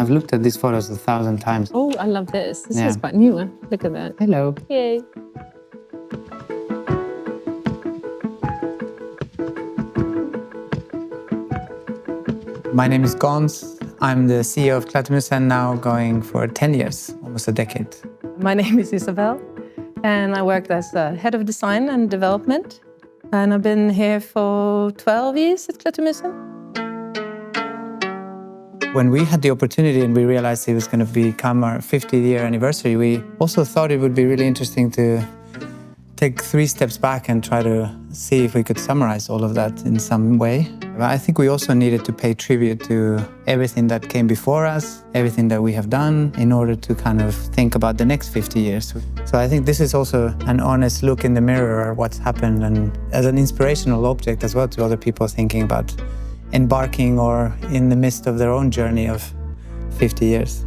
I've looked at these photos 1,000 times. Oh, I love this. This is quite new. Look at that. Hello. Yay. My name is Gons. I'm the CEO of Klättermusen, now going for 10 years, almost a decade. My name is Isabel, and I worked as head of design and development. And I've been here for 12 years at Klättermusen. When we had the opportunity and we realized it was going to become our 50-year anniversary, we also thought it would be really interesting to take 3 steps back and try to see if we could summarize all of that in some way. I think we also needed to pay tribute to everything that came before us, everything that we have done, in order to kind of think about the next 50 years. So I think this is also an honest look in the mirror at what's happened, and as an inspirational object as well to other people thinking about embarking or in the midst of their own journey of 50 years.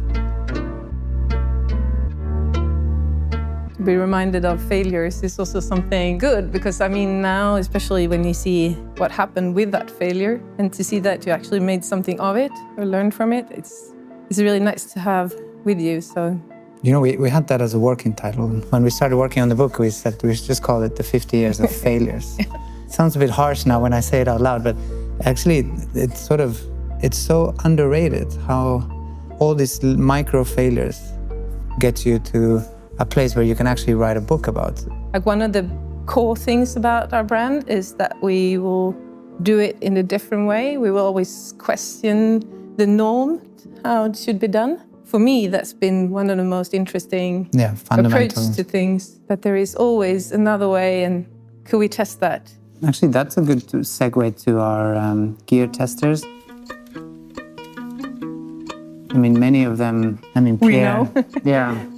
To be reminded of failures is also something good, because I mean now, especially when you see what happened with that failure, and to see that you actually made something of it or learned from it, it's really nice to have with you. So, you know, we had that as a working title. When we started working on the book, we said we should just call it the 50 years of failures. It sounds a bit harsh now when I say it out loud, but actually it's so underrated how all these micro failures get you to a place where you can actually write a book about. Like, one of the core things about our brand is that we will do it in a different way. We will always question the norm, how it should be done. For me, that's been one of the most interesting approach to things, that there is always another way, and could we test that? Actually, that's a good segue to our gear testers. I mean, many of them, Pierre,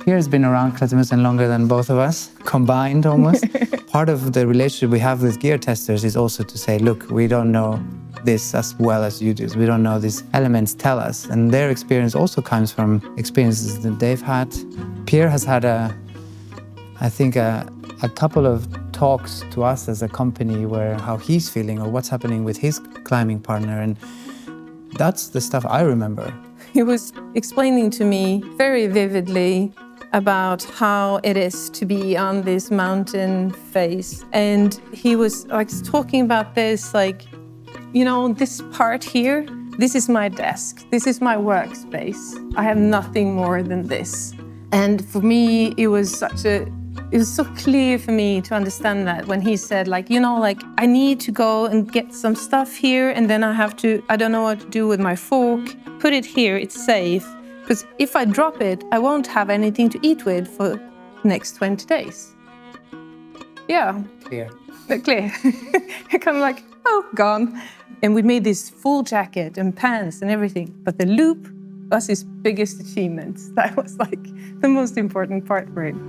Pierre's been around Klättermusen longer than both of us, combined almost. Part of the relationship we have with gear testers is also to say, look, we don't know this as well as you do. We don't know these elements, tell us. And their experience also comes from experiences that they've had. Pierre has had I think a couple of talks to us as a company where how he's feeling or what's happening with his climbing partner. And that's the stuff I remember. He was explaining to me very vividly about how it is to be on this mountain face. And he was like talking about this, like, you know, this part here, this is my desk, this is my workspace. I have nothing more than this. And for me, it was so clear for me to understand that when he said, like, you know, like, I need to go and get some stuff here, and then I don't know what to do with my fork. Put it here, it's safe. Because if I drop it, I won't have anything to eat with for the next 20 days. Yeah. Clear. Clear. Kind of like, oh, gone. And we made this full jacket and pants and everything. But the loop was his biggest achievement. That was like the most important part for him.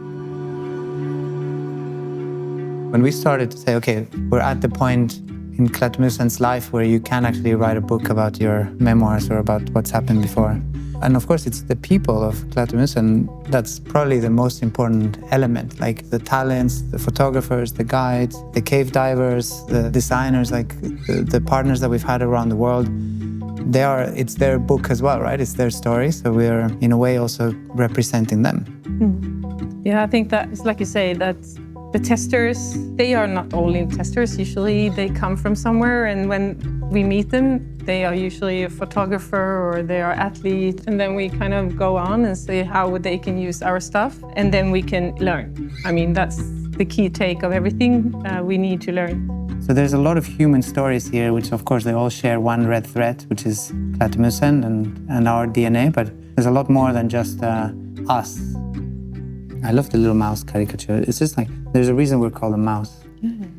When we started to say, okay, we're at the point in Klättermusen's life where you can actually write a book about your memoirs or about what's happened before. And of course, it's the people of Klättermusen that's probably the most important element, like the talents, the photographers, the guides, the cave divers, the designers, like the partners that we've had around the world. It's their book as well, right? It's their story. So we're, in a way, also representing them. Yeah, I think that, like you say, that's the testers, they are not only testers. Usually they come from somewhere, and when we meet them, they are usually a photographer or they are athlete, and then we kind of go on and see how they can use our stuff, and then we can learn. I mean, that's the key take of everything we need to learn. So there's a lot of human stories here, which of course they all share one red thread, which is Klättermusen and our DNA, but there's a lot more than just us. I love the little mouse caricature. It's just like, there's a reason we're called a mouse.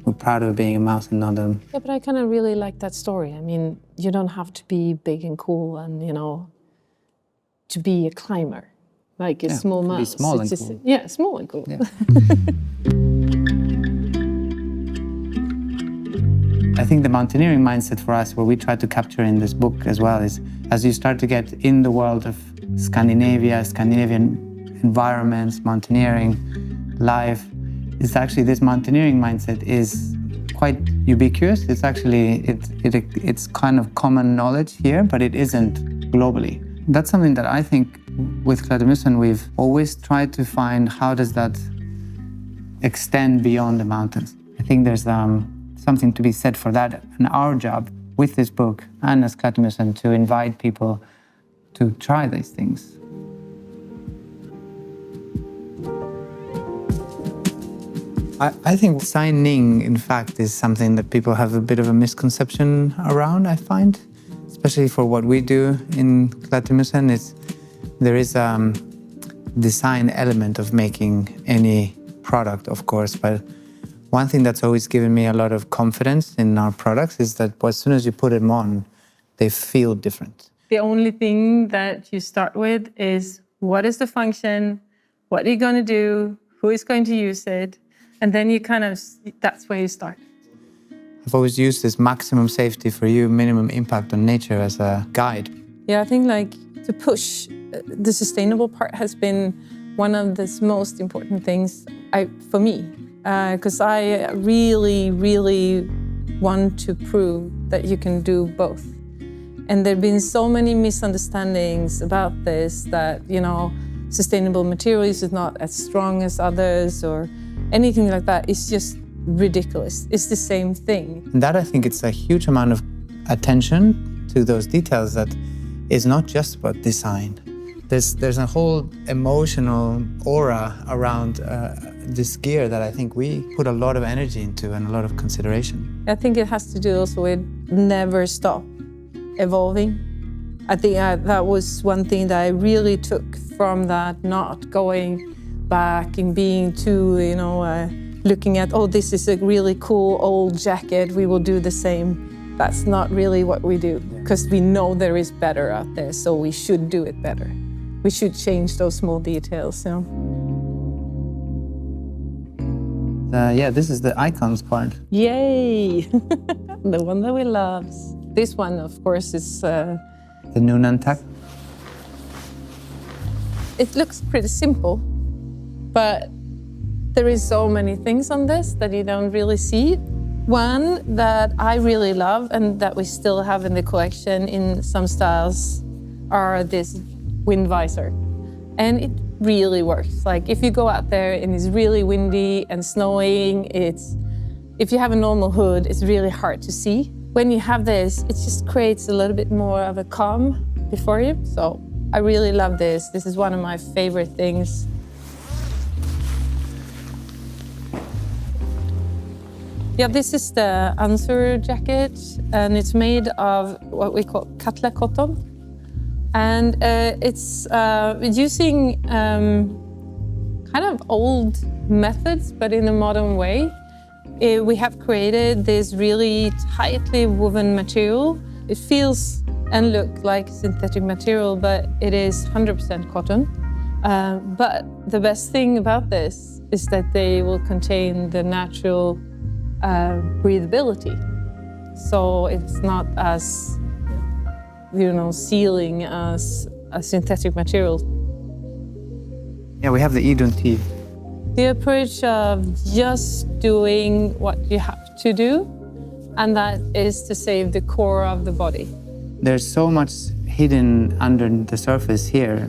We're proud of being a mouse and not a... Yeah, but I kind of really like that story. I mean, you don't have to be big and cool and, you know, to be a climber. Like a small mouse. Be small and cool. Yeah, small and cool. Yeah. I think the mountaineering mindset for us, what we try to capture in this book as well, is as you start to get in the world of Scandinavian environments, mountaineering, life, it's actually this mountaineering mindset is quite ubiquitous. It's actually, it's kind of common knowledge here, but it isn't globally. That's something that I think with Klättermusen we've always tried to find how does that extend beyond the mountains. I think there's something to be said for that, and our job with this book and as Klättermusen to invite people to try these things. I think signing, in fact, is something that people have a bit of a misconception around, I find. Especially for what we do in Klättermusen, there is a design element of making any product, of course, but one thing that's always given me a lot of confidence in our products is that as soon as you put them on, they feel different. The only thing that you start with is what is the function, what are you going to do, who is going to use it, and then that's where you start. I've always used this maximum safety for you, minimum impact on nature as a guide. Yeah, I think to push the sustainable part has been one of the most important things for me, because I really, really want to prove that you can do both. And there have been so many misunderstandings about this that, sustainable materials is not as strong as others or anything like that. It's just ridiculous. It's the same thing. And that, I think, it's a huge amount of attention to those details that is not just about design. There's a whole emotional aura around this gear that I think we put a lot of energy into and a lot of consideration. I think it has to do also with never stop evolving. I think that was one thing that I really took from that, not going back and being too, looking at, oh, this is a really cool old jacket, we will do the same. That's not really what we do, because we know there is better out there, so we should do it better. We should change those small details. Yeah, this is the icons part. Yay! The one that we love. This one, of course, is... the Noonan tack. It looks pretty simple, but there is so many things on this that you don't really see. One that I really love and that we still have in the collection in some styles are this wind visor. And it really works. Like if you go out there and it's really windy and snowing, if you have a normal hood, it's really hard to see. When you have this, it just creates a little bit more of a calm before you. So I really love this. This is one of my favorite things. Yeah, this is the answer jacket, and it's made of what we call cutler cotton. And it's using kind of old methods, but in a modern way. We have created this really tightly woven material. It feels and looks like synthetic material, but it is 100% cotton. But the best thing about this is that they will contain the natural breathability. So it's not as, sealing as a synthetic material. Yeah, we have the Idun tee. The approach of just doing what you have to do, and that is to save the core of the body. There's so much hidden under the surface here,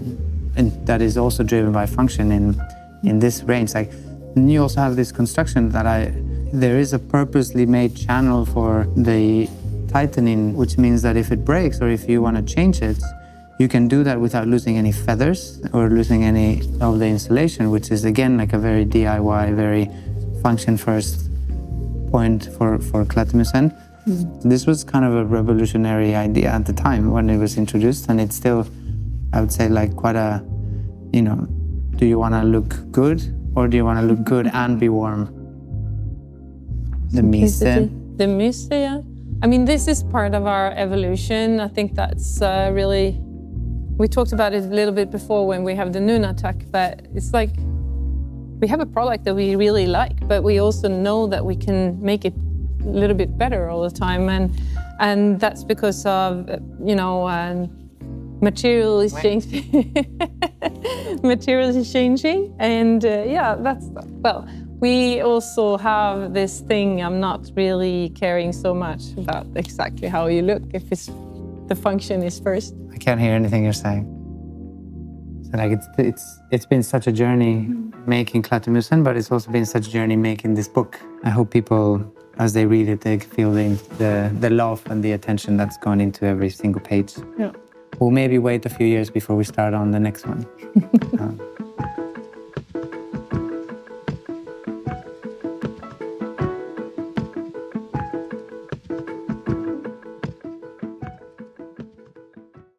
and that is also driven by function in this range. And you also have this construction that there is a purposely made channel for the tightening, which means that if it breaks or if you want to change it, you can do that without losing any feathers or losing any of the insulation, which is again like a very DIY, very function first point for Klättermusen. This was kind of a revolutionary idea at the time when it was introduced, and it's still, I would say, like quite a, do you want to look good or do you want to look good and be warm? The mise. The mise, yeah. I mean, this is part of our evolution. I think that's really... We talked about it a little bit before when we have the Noonan tack, but it's like we have a product that we really like, but we also know that we can make it a little bit better all the time, and that's because of material is changing. Material is changing, and we also have this thing. I'm not really caring so much about exactly how you look. If it's the function is first. I can't hear anything you're saying. So like it's been such a journey making Klättermusen, but it's also been such a journey making this book. I hope people, as they read it, they feel the love and the attention that's gone into every single page. Yeah. We'll maybe wait a few years before we start on the next one.